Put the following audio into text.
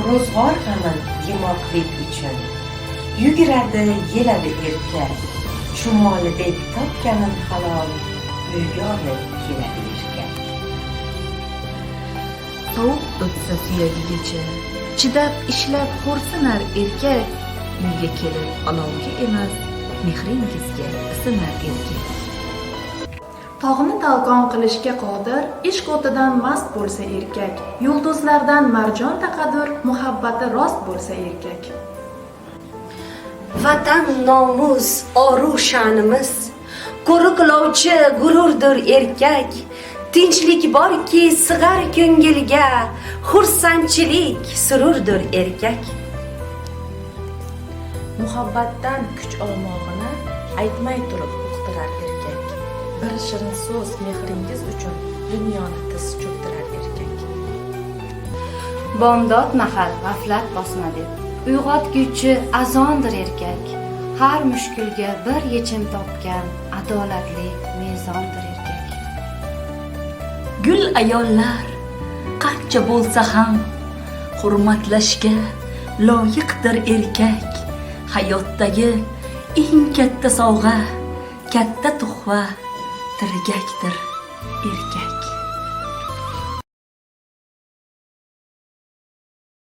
ro'zg'or g'amin yemoqlik uchun yuguradi, yeladi erkak. Chumolidek topganin halol, uyga olib keladi erkak. Sovuq o'tsa suyagigacha, chidab ishlab xo'rsinar erkak. Uyga kelib olovga emas, mehringizga isinar erkak. Tog'ni talqon qilishga qodir, ishq o'tidan mast bo'lsa erkak. Yulduzlardan marjon taqadur, muhabbati rost bo'lsa erkak. Vatan nomus, oru sha'nimiz, qo'riqlovchi gururdir erkak. Tinchlik borki sig'ar ko'ngilga, xursandchilik sururdir erkak. Muhabbatdan kuch olmog'ini aytmay turib uqtirar erkak. Bir shirin so'z mehringiz uchun dunyoni tiz cho'ktirar erkak. Bomdod mahal g'aflat bosma deb uyg'otguvchi azondir erkak. Har mushkulga bir yechim topgan adolatli mezondir erkak. Gul ayollar qancha bo'lsa ham hurmatlashga loyiqdir erkak. Hayotdagi eng katta sovg'a, katta tuhfa tirgakdir erkak.